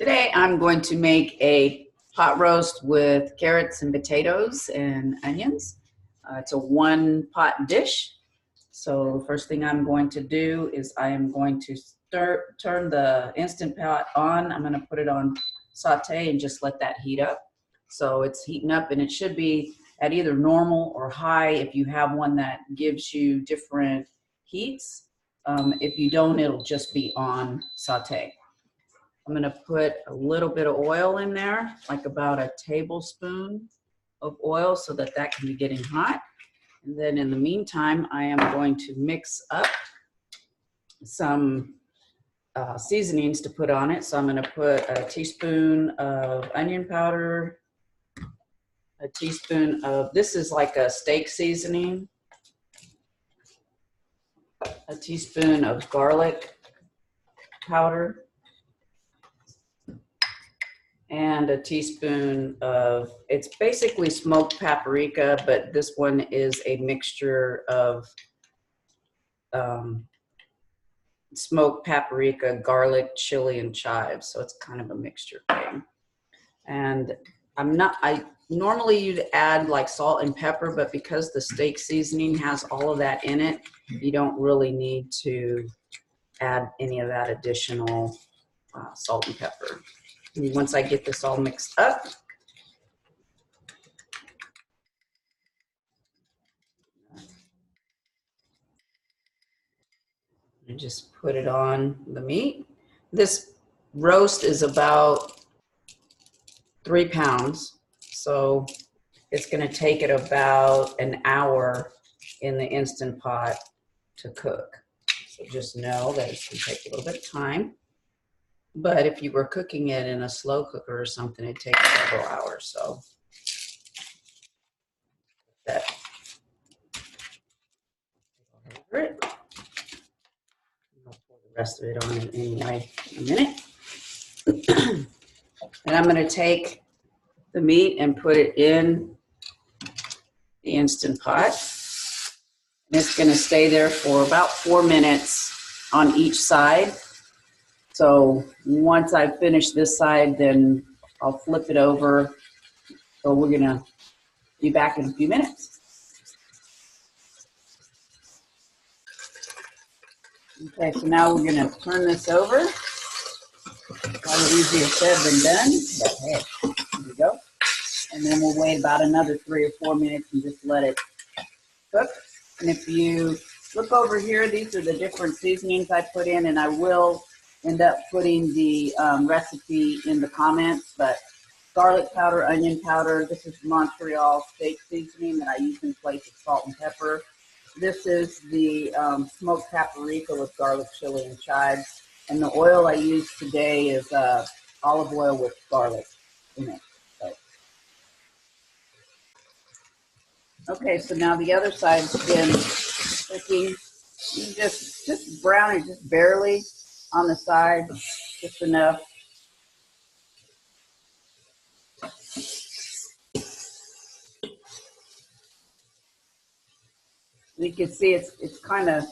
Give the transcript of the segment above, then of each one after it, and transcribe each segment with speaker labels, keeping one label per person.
Speaker 1: Today I'm going to make a pot roast with carrots and potatoes and onions. It's a one pot dish. So the first thing I'm going to do is I am going to turn the Instant Pot on. I'm going to put it on saute and just let that heat up. So it's heating up and it should be at either normal or high if you have one that gives you different heats. If you don't, it'll just be on saute. I'm going to put a little bit of oil in there, like about a tablespoon of oil so that that can be getting hot. And then in the meantime, I am going to mix up some seasonings to put on it. So I'm going to put a teaspoon of onion powder, a teaspoon of, this is like a steak seasoning, a teaspoon of garlic powder, and a teaspoon of, it's basically smoked paprika, but this one is a mixture of smoked paprika, garlic, chili, and chives. So it's kind of a mixture thing. And I normally you'd add like salt and pepper, but because the steak seasoning has all of that in it, you don't really need to add any of that additional salt and pepper. And once I get this all mixed up, I just put it on the meat. This roast is about 3 pounds, so it's going to take it about an hour in the Instant Pot to cook. So just know that it's going to take a little bit of time. But if you were cooking it in a slow cooker or something, it'd take several hours. So that over it. I'll pour the rest of it on it anyway in a minute. And I'm going to take the meat and put it in the Instant Pot. And it's going to stay there for about 4 minutes on each side. So once I finish this side, then I'll flip it over. So we're going to be back in a few minutes. Okay, so now we're going to turn this over. Probably easier said than done, but hey, here we go. And then we'll wait about another 3 or 4 minutes and just let it cook. And if you look over here, these are the different seasonings I put in, and I will end up putting the recipe in the comments, but garlic powder, onion powder, this is Montreal steak seasoning that I use in place of salt and pepper. This is the smoked paprika with garlic, chili, and chives. And the oil I use today is olive oil with garlic in it. Okay, so now the other side's been cooking. You just brown it just barely on the side, just enough. You can see it's kind of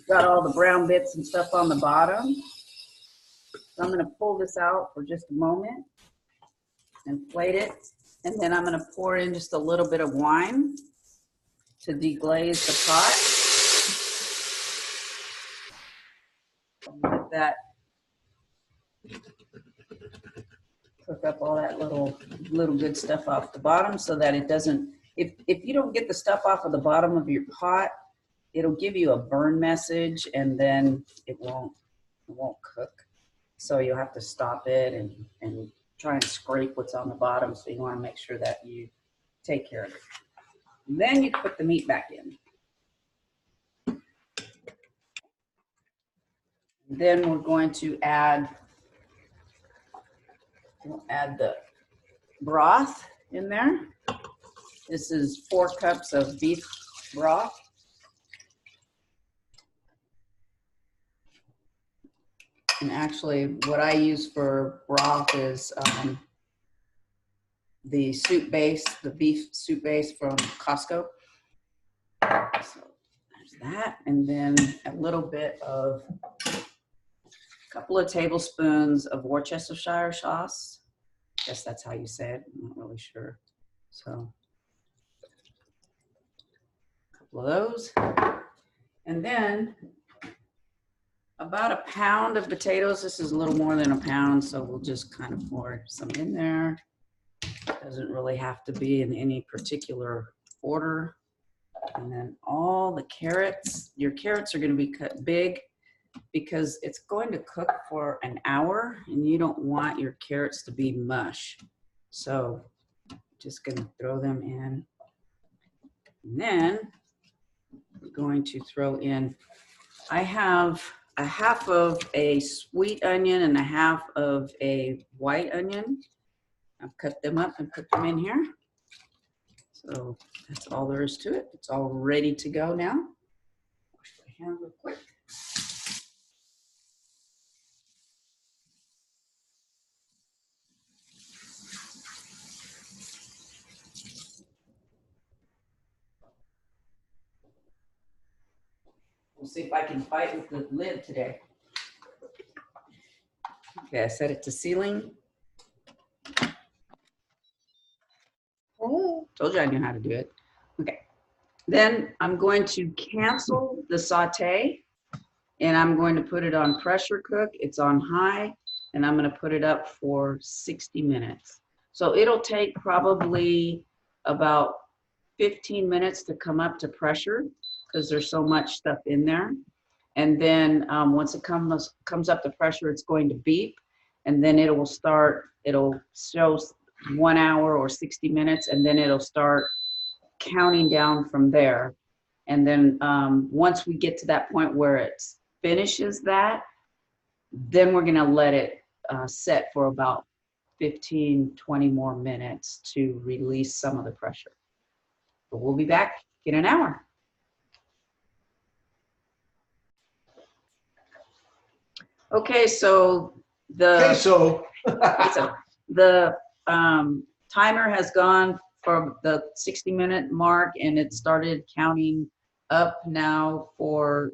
Speaker 1: got all the brown bits and stuff on the bottom. So I'm going to pull this out for just a moment and plate it. And then I'm going to pour in just a little bit of wine to deglaze the pot. Let that cook up all that little good stuff off the bottom so that it doesn't, if you don't get the stuff off of the bottom of your pot, it'll give you a burn message and then it won't cook. So you'll have to stop it and try and scrape what's on the bottom. So you want to make sure that you take care of it. And then you put the meat back in. And then we're going to add the broth in there. This is 4 cups of beef broth. And actually what I use for broth is the soup base, the beef soup base from Costco. So there's that. And then a couple of tablespoons of Worcestershire sauce. I guess that's how you say it. I'm not really sure. So a couple of those. And then about a pound of potatoes. This is a little more than a pound, so we'll just kind of pour some in there. Doesn't really have to be in any particular order. And then all the carrots. Your carrots are going to be cut big because it's going to cook for an hour and you don't want your carrots to be mush. So just going to throw them in. And then we're going to throw in, I have a half of a sweet onion and a half of a white onion. I've cut them up and put them in here. So that's all there is to it. It's all ready to go now. Wash my hands real quick. We'll see if I can fight with the lid today. Okay, I set it to sealing. Oh, told you I knew how to do it. Okay, then I'm going to cancel the saute and I'm going to put it on pressure cook. It's on high and I'm going to put it up for 60 minutes. So it'll take probably about 15 minutes to come up to pressure because there's so much stuff in there. And then once it comes up to pressure, it's going to beep and then it'll show 1 hour or 60 minutes and then it'll start counting down from there. And then once we get to that point where it finishes that, then we're gonna let it set for about 15, 20 more minutes to release some of the pressure. But we'll be back in an hour. Okay, so the timer has gone for the 60-minute mark and it started counting up now for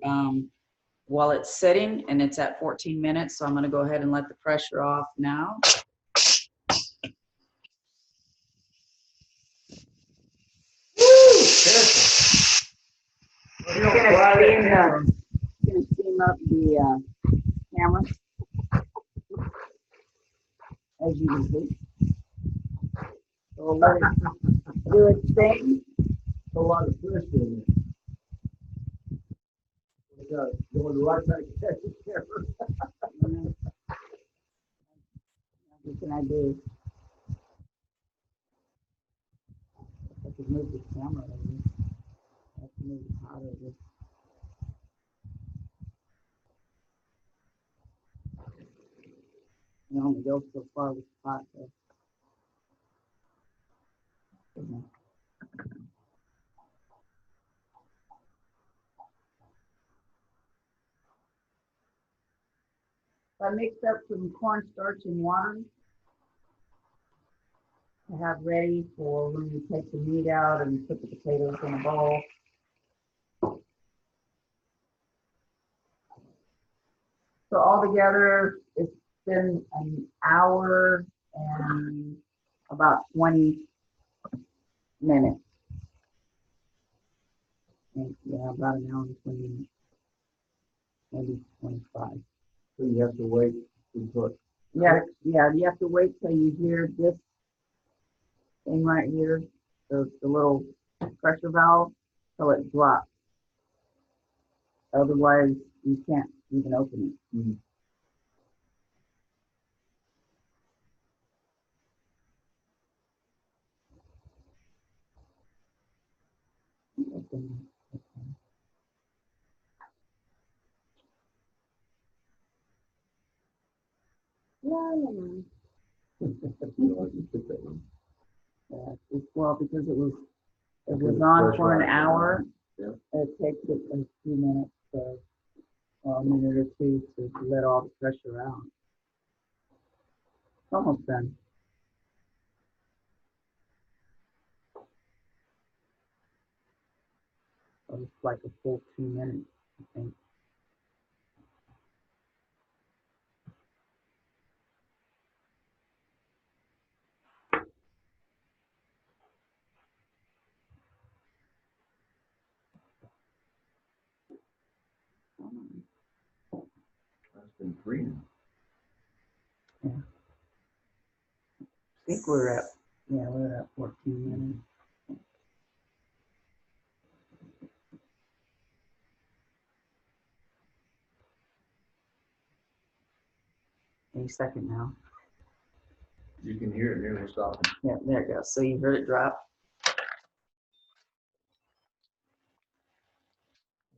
Speaker 1: while it's sitting and it's at 14 minutes. So I'm going to go ahead and let the pressure off now. It's going to steam up the camera, as you can see. So we'll let it do its thing.
Speaker 2: A lot of pressure in it. Going right back to the camera.
Speaker 1: What can I do? I could move the camera over. I have to move the pot over. You only go so far with the pot. So. I mixed up some cornstarch and water to have ready for when you take the meat out and put the potatoes in a bowl. So altogether, it's been an hour and about 20 minutes. Yeah, about an hour and 20 minutes, maybe 25.
Speaker 2: So you have to wait to put.
Speaker 1: Yeah, you have to wait till you hear this thing right here, the little pressure valve, till it drops. Otherwise, you can't even open it.
Speaker 2: Mm-hmm.
Speaker 1: Well, because it was on for an hour.
Speaker 2: Yeah.
Speaker 1: It takes it a few minutes, a minute or two to let all the pressure out. It's almost done. So it's like a full 2 minutes, I think.
Speaker 2: green.
Speaker 1: I think we're at 14 minutes. Any second now.
Speaker 2: You can hear it nearly stopping.
Speaker 1: Yeah, there it goes. So you heard it drop.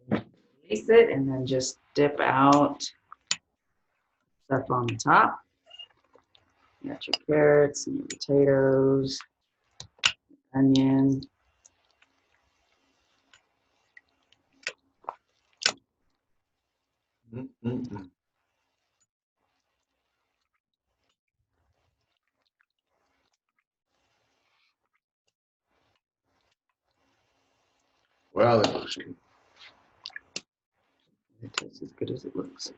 Speaker 1: Release it and then just dip out stuff on the top. You got your carrots and your potatoes, onion.
Speaker 2: Mm-mm-mm. Well, it looks good.
Speaker 1: It tastes as good as it looks.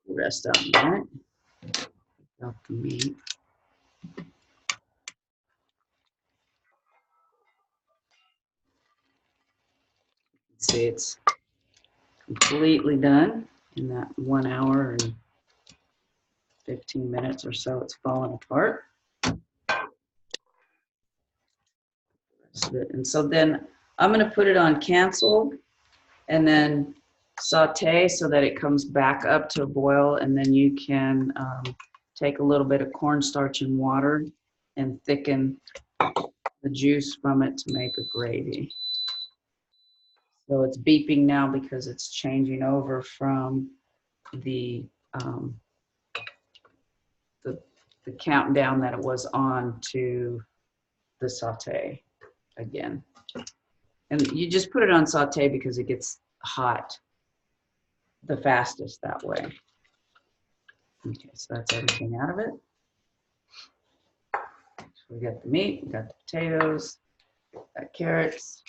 Speaker 1: The rest out in a minute. Out the meat. See, it's completely done in that 1 hour and 15 minutes or so. It's falling apart. And so then I'm going to put it on cancel and then saute so that it comes back up to a boil, and then you can take a little bit of cornstarch and water and thicken the juice from it to make a gravy. So it's beeping now because it's changing over from the countdown that it was on to the saute again. And you just put it on saute because it gets hot the fastest that way. Okay, so that's everything out of it. So we got the meat, we got the potatoes, got carrots.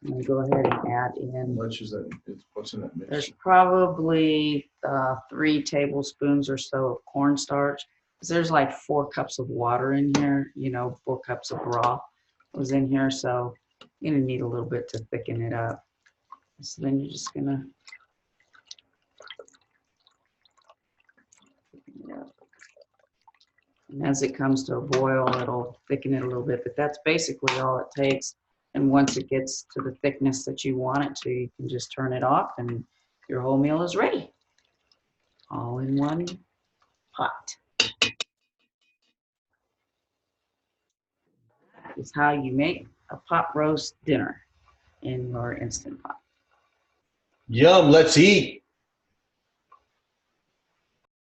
Speaker 1: I'm gonna go ahead and add
Speaker 2: How
Speaker 1: in,
Speaker 2: much is that? What's in that mix?
Speaker 1: there's probably 3 tablespoons or so of cornstarch. There's like 4 cups of water in here, 4 cups of broth was in here, so you're gonna need a little bit to thicken it up. So then you're just gonna thicken it up. And as it comes to a boil, it'll thicken it a little bit, but that's basically all it takes. And once it gets to the thickness that you want it to, you can just turn it off and your whole meal is ready. All in one pot. That is how you make a pot roast dinner in your Instant Pot.
Speaker 2: Yum, let's eat.